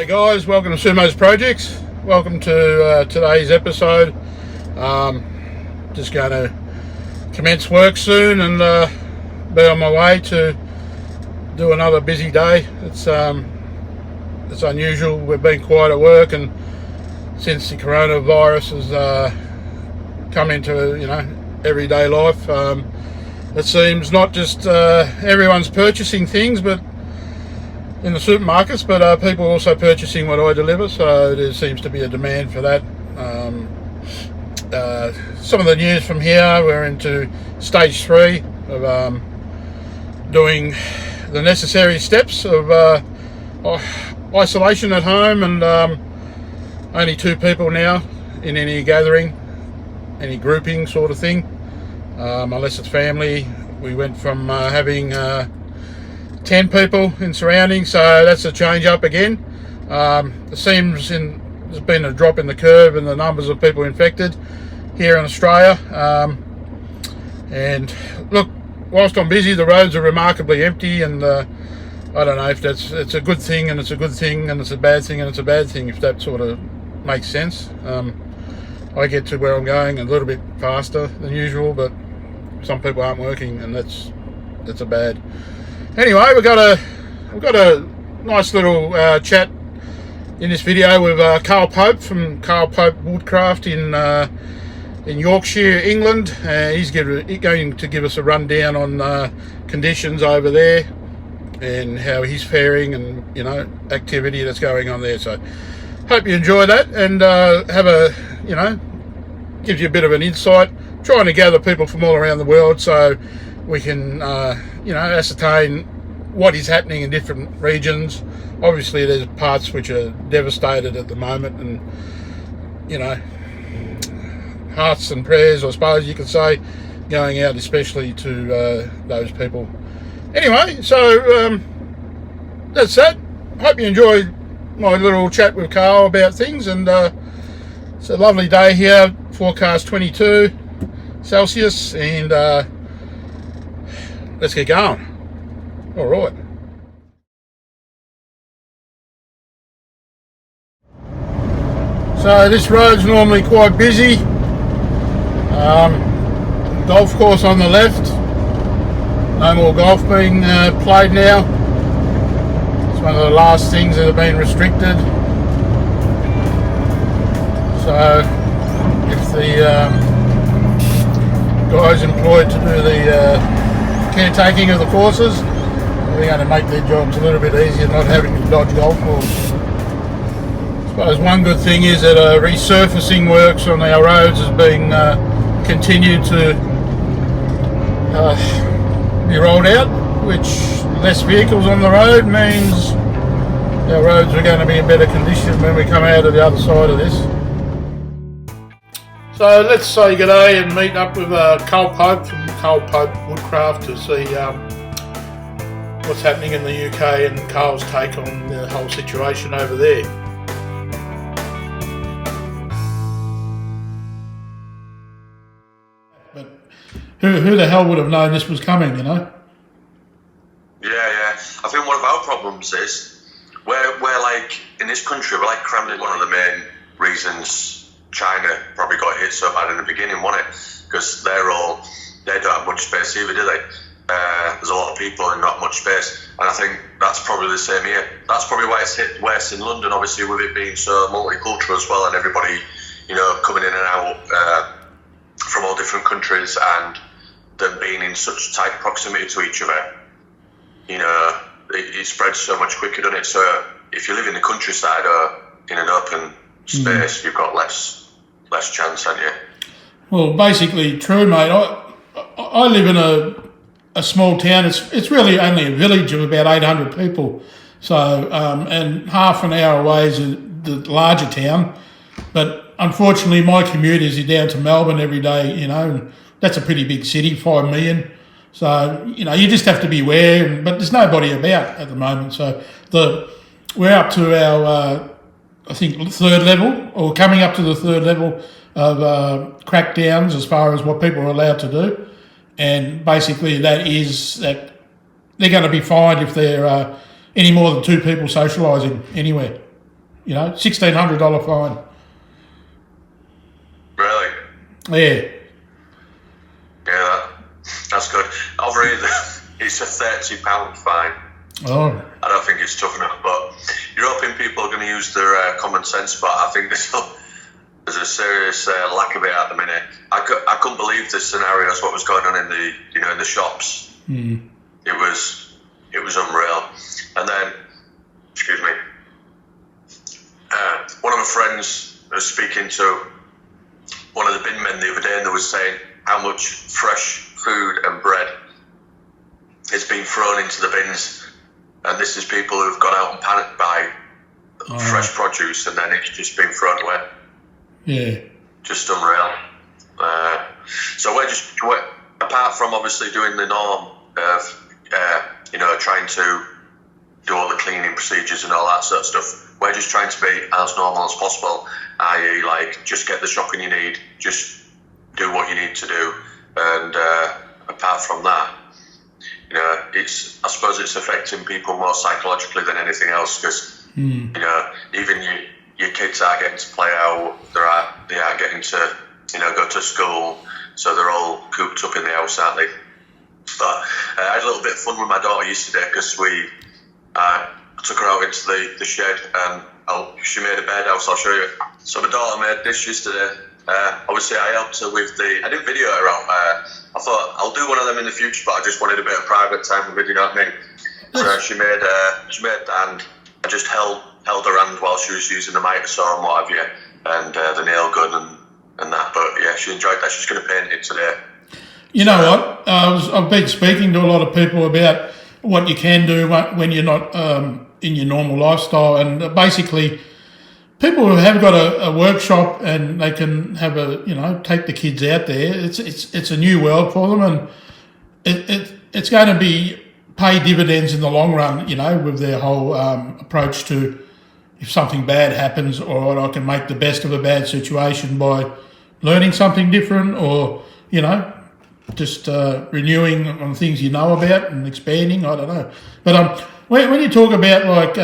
G'day guys, welcome to Sumo's Projects. Welcome to today's episode. Just going to commence work soon and be on my way to do another busy day. It's unusual. We've been quiet at work, and since the coronavirus has come into everyday life, it seems not just everyone's purchasing things, but in the supermarkets, but people are also purchasing what I deliver, so there seems to be a demand for that. Some of the news from here, we're into stage 3 of doing the necessary steps of isolation at home, and only 2 people now in any gathering, any grouping sort of thing, unless it's family. We went from having 10 people in surroundings, so that's a change up again. It seems there's been a drop in the curve in the numbers of people infected here in Australia. And look, whilst I'm busy, the roads are remarkably empty, and I don't know if it's a good thing, and it's a good thing, and it's a bad thing, and it's a bad thing, if that sort of makes sense. I get to where I'm going a little bit faster than usual, but some people aren't working, and that's a bad. Anyway, we've got a nice little chat in this video with Karl Pope from Karl Pope Woodcraft in Yorkshire, England. He's going to give us a rundown on conditions over there and how he's faring, and activity that's going on there. So hope you enjoy that, and gives you a bit of an insight. Trying to gather people from all around the world so we can ascertain what is happening in different regions. Obviously there's parts which are devastated at the moment, and hearts and prayers, I suppose you could say, going out especially to those people. Anyway, so that's that. Hope you enjoyed my little chat with Karl about things, and it's a lovely day here, forecast 22 Celsius, and let's get going. All right. So this road's normally quite busy. Golf course on the left. No more golf being played now. It's one of the last things that have been restricted. So if the guys employed to do the caretaking of the courses, they're going to make their jobs a little bit easier, not having to dodge golf balls. I suppose one good thing is that resurfacing works on our roads is being continued to be rolled out, which less vehicles on the road means our roads are going to be in better condition when we come out of the other side of this. So let's say good day and meet up with Karl Pope from Karl Pope Woodcraft to see what's happening in the UK and Karl's take on the whole situation over there. But who the hell would have known this was coming, Yeah. I think one of our problems is we're like, in this country, we're like crammed in. One of the main reasons China probably got hit so bad in the beginning, wasn't it? Because they don't have much space either, do they? There's a lot of people and not much space, and I think that's probably the same here. That's probably why it's hit worse in London, obviously, with it being so multicultural as well, and everybody, coming in and out from all different countries, and them being in such tight proximity to each other. It spreads so much quicker, doesn't it? So if you live in the countryside or in an open space, you've got less chance, haven't you? Well, basically true, mate. I live in a small town. It's really only a village of about 800 people. So and half an hour away is the larger town. But unfortunately, my commute is down to Melbourne every day. And that's a pretty big city, 5 million. So you just have to be aware. But there's nobody about at the moment. So we're up to our I think 3rd level, or coming up to the 3rd level of crackdowns as far as what people are allowed to do. And basically that is that they're going to be fined if they're any more than 2 people socialising anywhere. $1,600 fine. Really? Yeah. Yeah, that's good. Over here, it's a £30 fine. Oh. I don't think it's tough enough, but you're hoping people are going to use their common sense. But I think there's a serious lack of it at the minute. I couldn't believe the scenarios, what was going on in the shops. Mm. It was unreal. And then, excuse me, one of my friends was speaking to one of the bin men the other day, and they was saying how much fresh food and bread is being thrown into the bins. And this is people who've gone out and panicked by fresh produce, and then it's just been thrown away. Yeah. Just unreal. So we're apart from obviously doing the norm of, trying to do all the cleaning procedures and all that sort of stuff, we're just trying to be as normal as possible, i.e. like just get the shopping you need, just do what you need to do. And apart from that, I suppose it's affecting people more psychologically than anything else, because even your kids are getting to play out, they are getting to go to school, so they're all cooped up in the house, aren't they? But I had a little bit of fun with my daughter yesterday, because we took her out into the shed, and she made a birdhouse. I'll show you. So my daughter made this yesterday. Obviously I helped her with I didn't video her out. I thought I'll do one of them in the future, but I just wanted a bit of private time with her, you know what I mean? So she made that, and I just held her hand while she was using the miter saw and what have you, and the nail gun and that. But yeah, she enjoyed that. She's going to paint it today. You know what? I've been speaking to a lot of people about what you can do when you're not in your normal lifestyle, and basically people who have got a workshop and they can have take the kids out there. It's a new world for them, and it's going to pay dividends in the long run. With their whole approach to, if something bad happens, or I can make the best of a bad situation by learning something different, or just renewing on things you know about and expanding. I don't know, but when you talk about like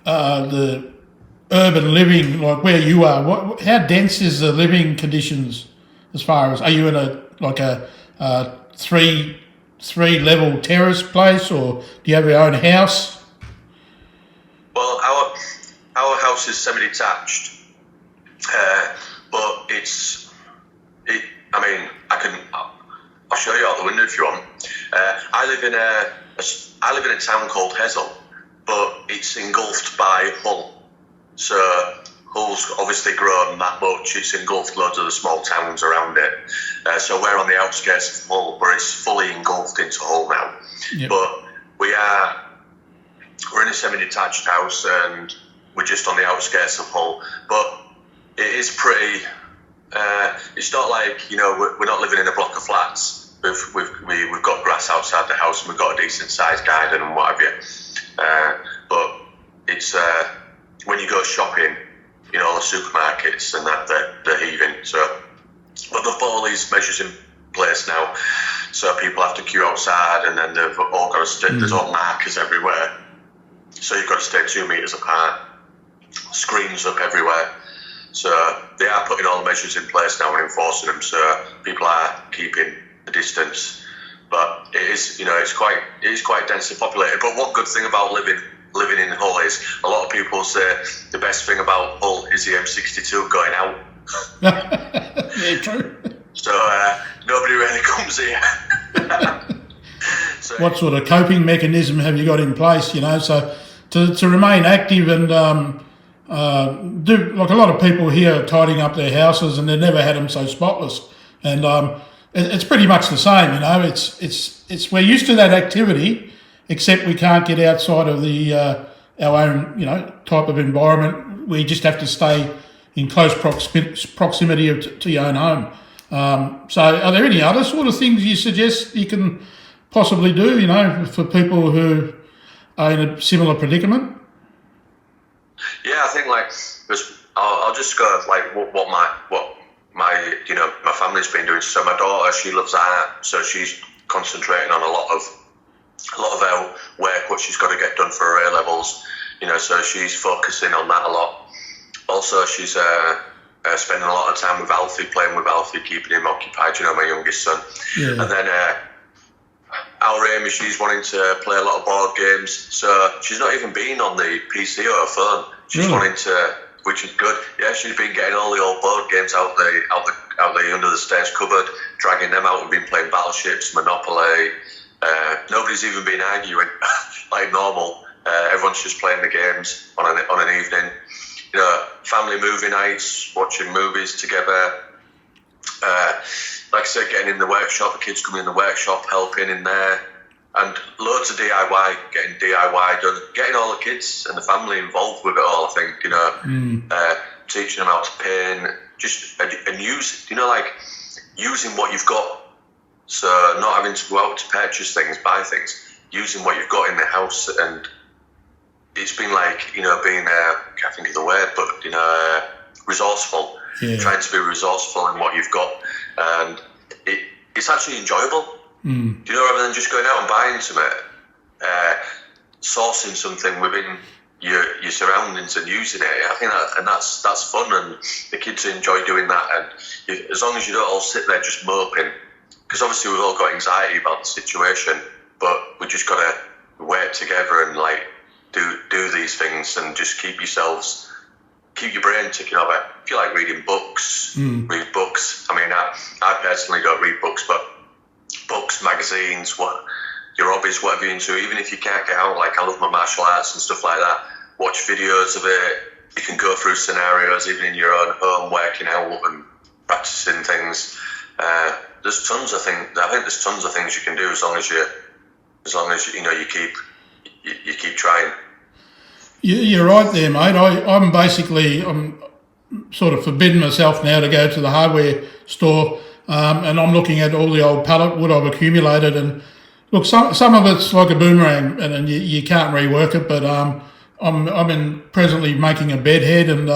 the urban living, like where you are, how dense is the living conditions? As far as, are you in a three level terrace place, or do you have your own house? Well, our house is semi-detached, but I'll show you out the window if you want. I live in a town called Hessel, but it's engulfed by Hull. So Hull's obviously grown that much. It's engulfed loads of the small towns around it. So we're on the outskirts of Hull, where it's fully engulfed into Hull now. Yep. But we're in a semi-detached house, and we're just on the outskirts of Hull. But it is pretty. It's not like we're not living in a block of flats. We've got grass outside the house, and we've got a decent sized garden and what have you. But it's when you go shopping, the supermarkets and that they're heaving. So, but they've put all these measures in place now, so people have to queue outside, and then they've all got to stay. There's all markers everywhere, so you've got to stay 2 meters apart. Screens up everywhere. So they are putting all the measures in place now and enforcing them, so people are keeping the distance. But it is, it is quite densely populated. But one good thing about living in Hull is, a lot of people say the best thing about Hull is the M62 going out. Yeah, true. So nobody really comes here. So, what sort of coping mechanism have you got in place? So to remain active and do, like a lot of people here are tidying up their houses, and they've never had them so spotless. And it's pretty much the same. It's we're used to that activity, except we can't get outside of our own type of environment. We just have to stay in close proximity to your own home. So are there any other sort of things you suggest you can possibly do, for people who are in a similar predicament? Yeah, I think I'll just go what my family's been doing. So my daughter, she loves art, so she's concentrating on a lot of her work, what she's got to get done for her A-levels. so she's focusing on that a lot. Also, she's spending a lot of time with Alfie, playing with Alfie, keeping him occupied, my youngest son. Yeah. And then our aim is she's wanting to play a lot of board games, so she's not even been on the PC or her phone. She's wanting to, which is good. Yeah, she's been getting all the old board games out the under the stairs cupboard, dragging them out. We've been playing Battleships, Monopoly. Nobody's even been arguing like normal. Everyone's just playing the games on an evening. Family movie nights, watching movies together. Like I said, getting in the workshop, the kids coming in the workshop, helping in there, and loads of DIY, getting DIY done, getting all the kids and the family involved with it all. I think teaching them how to paint, and use using what you've got. So not having to go out to purchase things, buy things, using what you've got in the house. And it's been like, being, I can't think of the word, but, resourceful, trying to be resourceful in what you've got. And it's actually enjoyable, rather than just going out and buying something, sourcing something within your surroundings and using it. I think that's fun, and the kids enjoy doing that. And as long as you don't all sit there just moping, because obviously we've all got anxiety about the situation, but we just got to work together and do these things and just keep your brain ticking over. If you like reading books, read books. I mean, I personally don't read books, but books, magazines, what your hobbies, whatever you're into, even if you can't get out, like I love my martial arts and stuff like that, watch videos of it. You can go through scenarios even in your own home, working out and practicing things. There's tons of things. I think there's tons of things you can do as long as you keep trying. You're right there, mate. I'm sort of forbidden myself now to go to the hardware store, and I'm looking at all the old pallet wood I've accumulated. And look, some of it's like a boomerang, and you can't rework it. But I'm presently making a bed head, and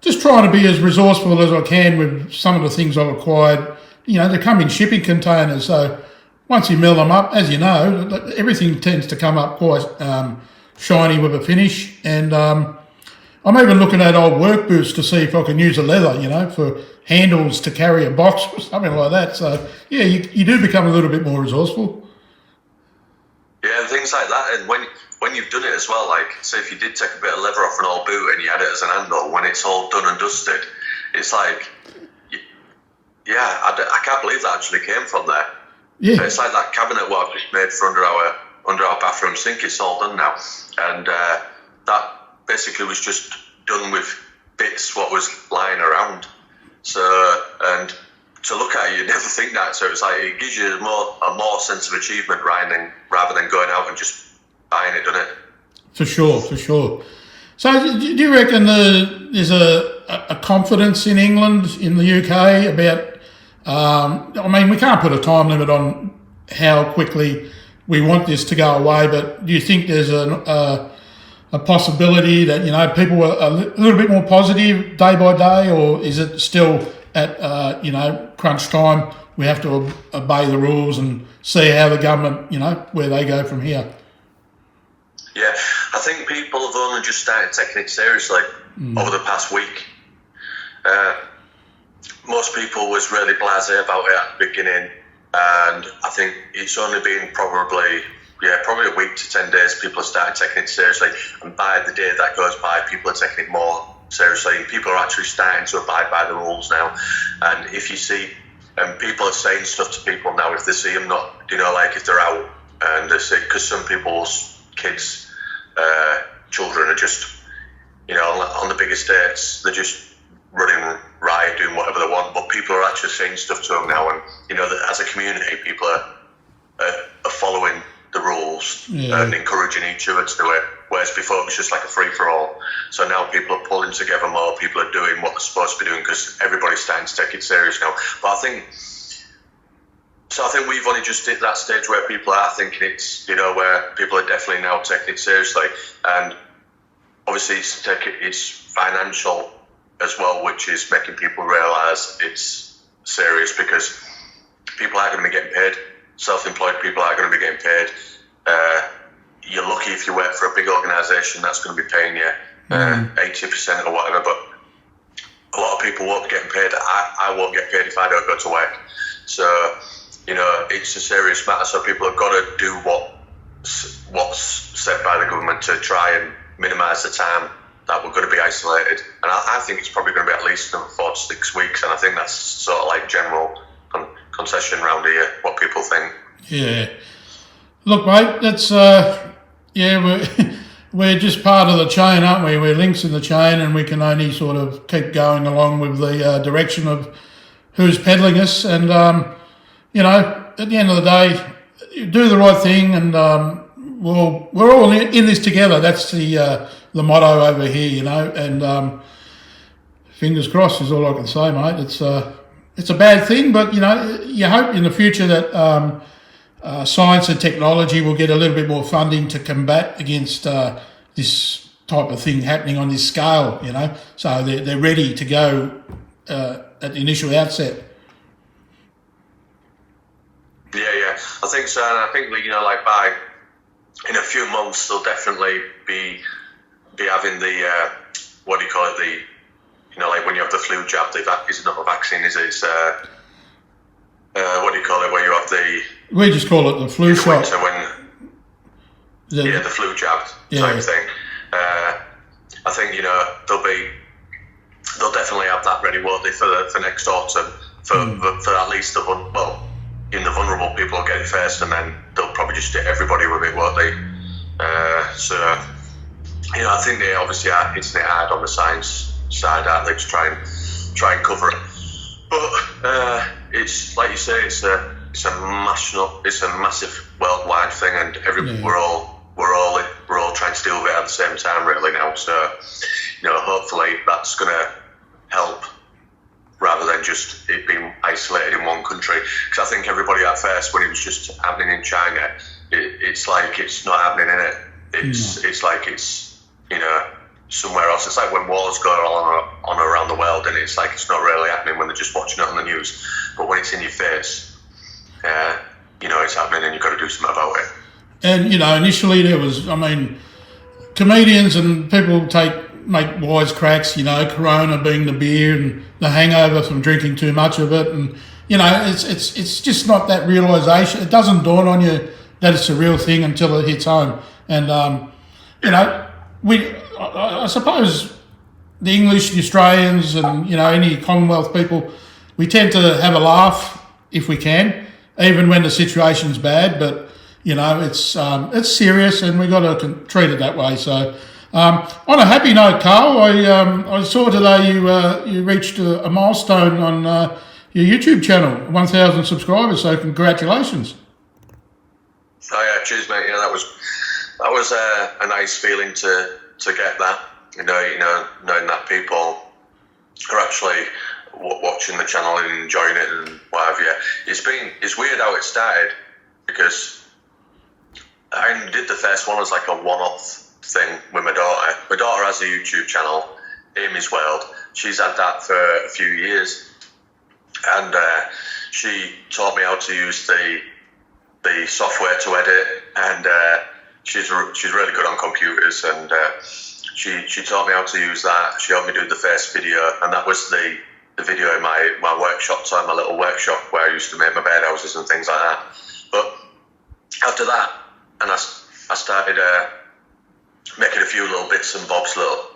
just trying to be as resourceful as I can with some of the things I've acquired. They come in shipping containers, so once you mill them up, as you know, everything tends to come up quite shiny with a finish. And I'm even looking at old work boots to see if I can use a leather, for handles to carry a box or something like that. So, yeah, you do become a little bit more resourceful. Yeah, and things like that. And when you've done it as well, like, say if you did take a bit of leather off an old boot and you had it as an handle, when it's all done and dusted, it's like, yeah, I can't believe that actually came from there. Yeah. It's like that cabinet what I've just made for under our bathroom sink. It's all done now, and that basically was just done with bits what was lying around. So, and to look at it, you never think that. So it's like it gives you a more sense of achievement rather than going out and just buying it, doesn't it? For sure. So, do you reckon there's a confidence in England, in the UK about? We can't put a time limit on how quickly we want this to go away, but do you think there's a possibility that, people are a little bit more positive day by day, or is it still at, crunch time, we have to obey the rules and see how the government, where they go from here? Yeah, I think people have only just started taking it seriously over the past week. Most people was really blasé about it at the beginning, and I think it's only been probably a week to 10 days people have started taking it seriously, and by the day that goes by, people are taking it more seriously, and people are actually starting to abide by the rules now. And if you see, and people are saying stuff to people now if they see them not, if they're out, and they say, because some people's kids, children are just, on the big estates, they're just running riot, doing whatever they want, but people are actually saying stuff to them now, and that as a community, people are following the rules and encouraging each other to do it, whereas before it was just like a free-for-all. So now people are pulling together more, people are doing what they're supposed to be doing because everybody's starting to take it serious now. But I think we've only just hit that stage where people are thinking it's, where people are definitely now taking it seriously, and obviously it's financial as well, which is making people realise it's serious, because people are going to be getting paid. Self-employed people are going to be getting paid. you're lucky if you work for a big organisation that's going to be paying you 80% or whatever. But a lot of people won't be getting paid. I won't get paid if I don't go to work. So, it's a serious matter. So people have got to do what's said by the government to try and minimise the time that we're going to be isolated. And I think it's probably going to be at least 4 to 6 weeks. And I think that's sort of like general concession around here, what people think. Yeah. Look, mate, that's, we're just part of the chain, aren't we? We're links in the chain, and we can only sort of keep going along with the direction of who's peddling us. And, at the end of the day, do the right thing, and we're all in this together. That's the motto over here, and fingers crossed is all I can say, mate. It's a bad thing, but, you hope in the future that science and technology will get a little bit more funding to combat against this type of thing happening on this scale, so they're ready to go at the initial outset. Yeah, I think so, and I think in a few months they'll definitely be having the what do you call it, like when you have the flu jab, it's not a vaccine, is it? It's what do you call it, where you have the... We just call it the flu shot. Winter the flu jab type thing. I think they'll definitely have that ready, won't they, for next autumn, for at least the vulnerable people will get it first, and then they'll probably just hit everybody with it, won't they? I think they obviously are hitting it hard on the science side, aren't they, to try and cover it. But it's like you say, it's a massive worldwide thing, and we're all trying to deal with it at the same time, really, now. So hopefully that's going to help, rather than just it being isolated in one country. Because I think everybody at first, when it was just happening in China, it's like it's not happening in it. It's like it's somewhere else. It's like when wars go on around the world, and it's like it's not really happening when they're just watching it on the news. But when it's in your face, it's happening, and you've got to do something about it. And initially there was, comedians and people make wisecracks, Corona being the beer and the hangover from drinking too much of it, and it's just not that realisation. It doesn't dawn on you that it's a real thing until it hits home. And I suppose the English, the Australians, and any Commonwealth people, we tend to have a laugh if we can, even when the situation's bad. But it's serious, and we got to treat it that way. So. On a happy note, Karl, I saw today you reached a milestone on your YouTube channel, 1,000 subscribers. So congratulations. Oh yeah, cheers, mate. That was a nice feeling to get that. Knowing that people are actually watching the channel and enjoying it and what have you. It's weird how it started, because I did the first one as like a one-off thing with my daughter. My daughter has a YouTube channel, Amy's World. She's had that for a few years, and she taught me how to use the software to edit, and she's really good on computers, and she taught me how to use that. She helped me do the first video, and that was the video in my workshop time, my little workshop where I used to make my birdhouses and things like that. But after that, and I started making a few little bits and bobs, little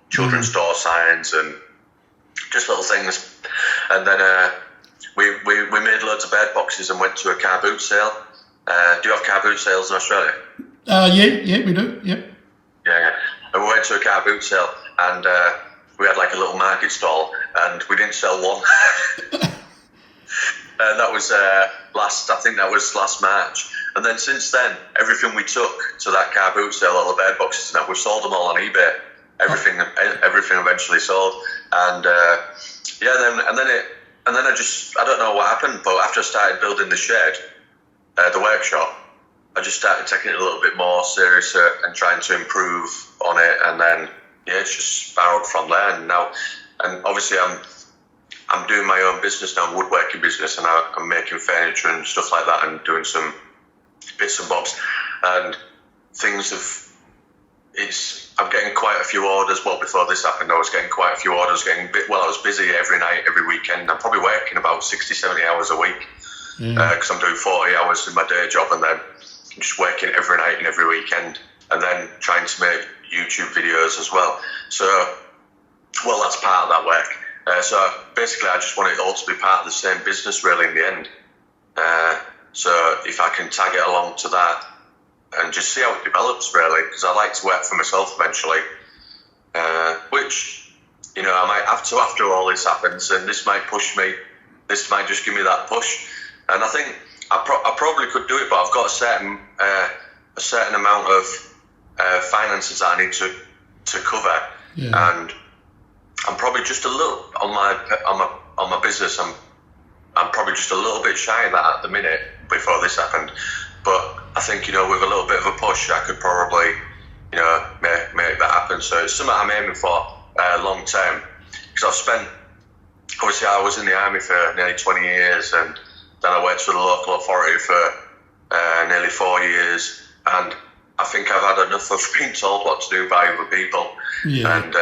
children's door signs and just little things. And then we made loads of bird boxes and went to a car boot sale. Do you have car boot sales in Australia? Yeah, we do. Yep. Yeah. And we went to a car boot sale, and we had like a little market stall, and we didn't sell one. And that was last March. And then since then, everything we took to that car boot sale, all the bird boxes and that, we've sold them all on eBay. Everything eventually sold. And then I don't know what happened, but after I started building the shed, the workshop, I just started taking it a little bit more serious and trying to improve on it. And then it's just spiraled from there. And now, and obviously I'm doing my own business now, woodworking business, and I'm making furniture and stuff like that, and doing some bits and bobs. and things have. I'm getting quite a few orders. Well, before this happened, I was getting quite a few orders. I was busy every night, every weekend. I'm probably working about 60, 70 hours a week because I'm doing 40 hours in my day job, and then I'm just working every night and every weekend, and then trying to make YouTube videos as well. So, well, that's part of that work. So basically, I just want it all to be part of the same business, really, in the end. So if I can tag it along to that, and just see how it develops, really, because I like to work for myself eventually, which, you know, I might have to after all this happens, and this might push me, this might just give me that push, and I think I probably could do it, but I've got a certain amount of finances that I need to cover, and I'm probably just a little, on my business, I'm probably just a little bit shy of that at the minute before this happened. But I think, you know, with a little bit of a push, I could probably, you know, make that happen. So it's something I'm aiming for long term. Because I've spent, obviously I was in the army for nearly 20 years, and then I worked for the local authority for nearly 4 years. And I think I've had enough of being told what to do by other people. Yeah. And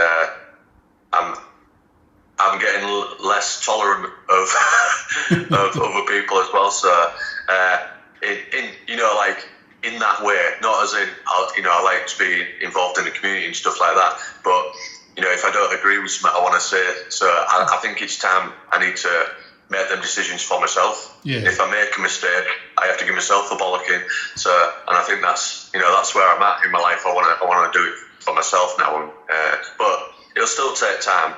I'm getting less tolerant of of other people as well. So, in you know, like in that way, not as in, you know, I like to be involved in the community and stuff like that. But you know, if I don't agree with something, I want to say it. So I think it's time I need to make them decisions for myself. Yeah. If I make a mistake, I have to give myself a bollocking. So, and I think that's, you know, that's where I'm at in my life. I want to do it for myself now. But it'll still take time.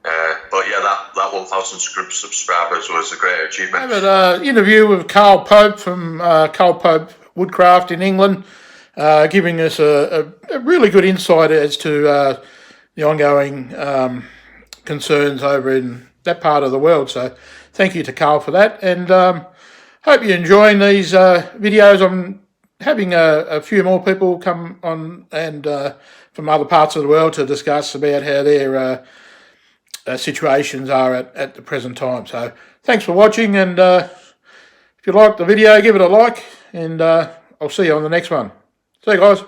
But yeah, that 1,000 subscribers was a great achievement. I had an interview with Karl Pope from Karl Pope Woodcraft in England, giving us a really good insight as to the ongoing concerns over in that part of the world. So thank you to Karl for that, and hope you're enjoying these videos. I'm having a few more people come on and from other parts of the world to discuss about how their situations are at the present time. So thanks for watching, and if you like the video, give it a like, and I'll see you on the next one. See you guys.